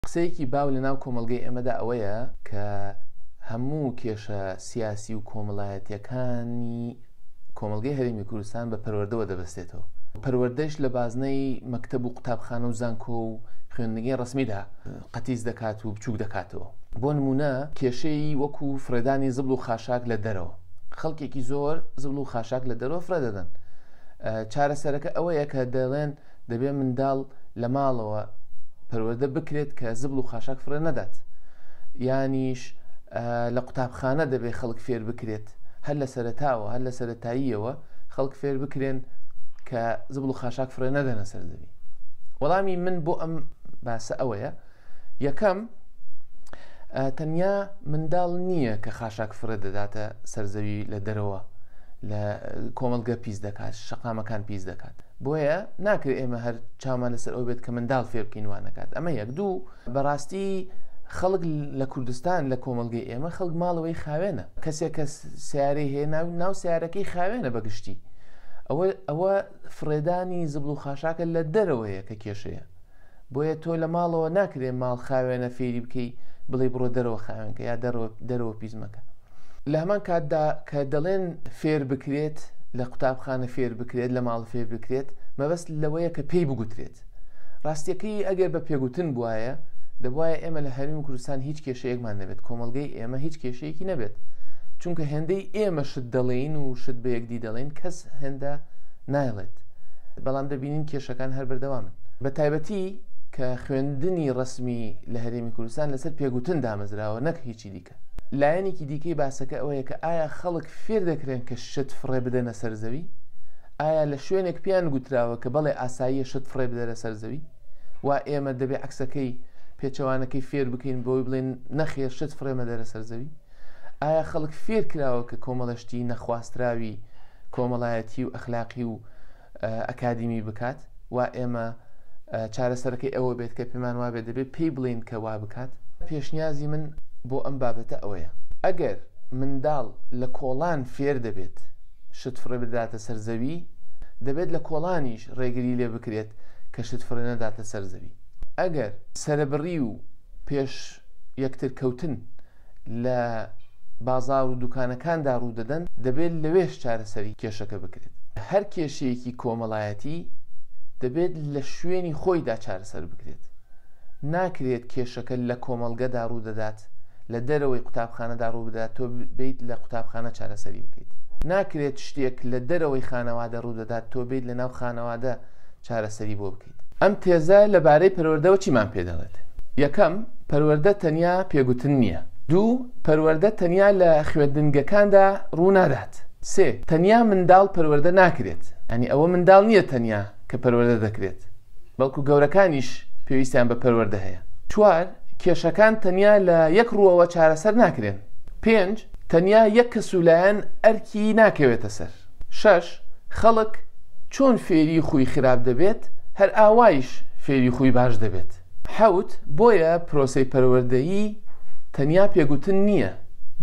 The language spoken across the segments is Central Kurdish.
قسەیەکی باو لە ناو کۆمەڵگەی ئێمەدا ئەوەیە کە هەموو کێشە سیاسی و کۆمەڵایەتیەکانی کۆمەڵگەی هەرێمی کوردستان بە پەروەردەوە دەبەستێتەوە. پەروەردەش لە بازنەی مەکتەب و قوتابخانە و زانکۆ و خوێندنگەی ڕسمیدا قەتیز دەکات و بچووک دەکاتەوە. بۆ نمونە کێشەی وەکو فرێدانی زبڵ و خاشاک لە دەرەوە، خەڵکێکی زۆر زبڵ و خاشاک لە دەرەوە فرە دەدەن. چارەسەرەکە ئەوەیە کە دەڵێن دەبێ منداڵ لە ماڵەوە پەروەردە بکرێت کە زبڵ و خاشاک فرە نەدات، یانیش لە قوتابخانە دەبێت خەڵک فێر بکرێت، هەر لە سەرەتاوە هەر لە سەرەتاییەوە خەڵک فێر بکرێن کە زبڵ و خاشاک فرە نەدەنە سەرزەوی. وەڵامی من بۆ ئەم باسە ئەوەیە، یەکەم تەنیا منداڵ نییە کە خاشاک فرە دەداتە سەرزەوی لە دەرەوە لە کۆمەڵگە پیس دەکات، شەقامەکان پیس دەکات. بۆیە ناکرێت ئێمە هەر چامان لەسەر ئەو بێت کە منداڵ فێر بکەین وانەکات. ئەمە یەک. دوو، بەڕاستی خەڵک لە کوردستان لە کۆمەڵگەی ئێمە خەڵک ماڵەوەی خاوێنە، کەسێک کە سیارەی هەیە ناو سیارەکەی خاوێنە بەگشتی. ئەوە فرێدانی زبڵ و خاشاکە لە دەرەوەیە کە کێشەیە. بۆیە تۆ لە ماڵەوە ناکرێت ماڵ خاوێنە فێری بکەی بڵێ بڕۆ دەرەوە خاوێنکە یا دەرەوە پیزمەکە. لە هەمان کاتدا کە دەڵێن فێر بکرێت لە قوتابخانە فێر بکرێت لە ماڵ فێر بکرێت، مەبەست لەوەیە کە پێی بگوترێت. ڕاستیەکەی ئەگەر بە پێگوتن بواە دەبواە ئێمە لە هەرێمی کوردستان هیچ کێشەیەکمان نەبێت، کۆمەڵگەی ئێمە هیچ کێشەیەکی نەبێت، چونکە هێندەی ئێمە شت دەڵێین و شت بە یەکدی دەڵێن کەس هێندە نایڵێت، بەڵام دەبینین کێشەکان هەر بەردەوامن. بە تایبەتی کە خوێندنی ڕسمی لە هەرێمی کوردستان لەسەر پێگوتن دامەزراوە، نەک هیچی دیکە. لایەنێکی دیکەی باسەکە ئەوەیە کە ئایا خەڵک فێر دەکرێن کە شت فڕێ بدەنە سەرزەوی؟ ئایا لە شوێنێک پیان گوتراوە کە بەڵێ ئاساییە شت فڕێ بدەنە سەرزەوی؟ وا ئێمە دەبێ عکسەکەی پێچەوانەکەی فێر بکەین بۆی بڵێن نەخێر شت فڕێ مەدەرە سەرزەوی؟ ئایا خەڵک فێر کراوە کە کۆمەڵەشتی نەخواستراوی کۆمەڵایەتی و ئەخلاقی و ئەکادیمی بکات؟ وا ئێمە چارەسەرەکەی ئەوە بێت کە پێمان وابێت دەبێت پێی بڵین کە وا بکات؟ پێشنیازی من بۆ ئەم بابەتە ئەوەیە، ئەگەر منداڵ لە کۆڵان فێر دەبێت شت فڕێ بداتە سەرزەوی، دەبێت لە کۆڵانیش ڕێگری لێ بکرێت کە شت فڕێ نەداتە سەرزەوی. ئەگەر سەربڕی و پێش یەکتر کەوتن لە بازار و دوکانەکاندا ڕوو دەدەن، دەبێت لەوێش چارەسەری کێشەکە بکرێت. هەر کێشەیەکی کۆمەڵایەتی دەبێت لە شوێنی خۆیدا چارەسەر بکرێت. ناکرێت کێشەکە لە کۆمەڵگەدا ڕوو دەدات، لە دەرەوەی قوتابخانەدا ڕوو بدات تۆ بیت لە قوتابخانە چارەسەری بکەیت. ناکرێت شتێک لە دەرەوەی خانەوادە ڕوو دەدات تۆ بیت لە ناو خانەوادە چارەسەری بۆ بکەیت. ئەم تێزە لەبارەی پەروەردەوە چیمان پێ دەڵێت؟ یەکەم، پەروەردە تەنیا پێگوتن نییە. دوو، پەروەردە تەنیا لە خوێندنگەکاندا ڕوو نادات. سێ، تەنیا منداڵ پەروەردە ناکرێت، ئەنی ئەوە منداڵ نییە تەنیا کە پەروەردە دەکرێت، بەڵکو گەورەکانیش پێویستیان بە پەروەردە هەیە. چوار، کێشەکان تەنیا لە یەک ڕووەوە چارەسەر ناکرێن. پێنج، تەنیا یەک کەسولایەن ئەرکی ناکەوێتە سەر. شەش، خەڵک چۆن فێری خوی خراپ دەبێت هەر ئاوایش فێری خوی باش دەبێت. حەوت، بۆیە پرۆسەی پەروەردەیی تەنیا پێگوتن نییە،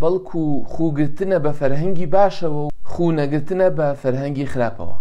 بەڵکو خوگرتنە بە فەرهەنگی باشەوە و خو نەگرتنە بە فەرهەنگی خراپەوە.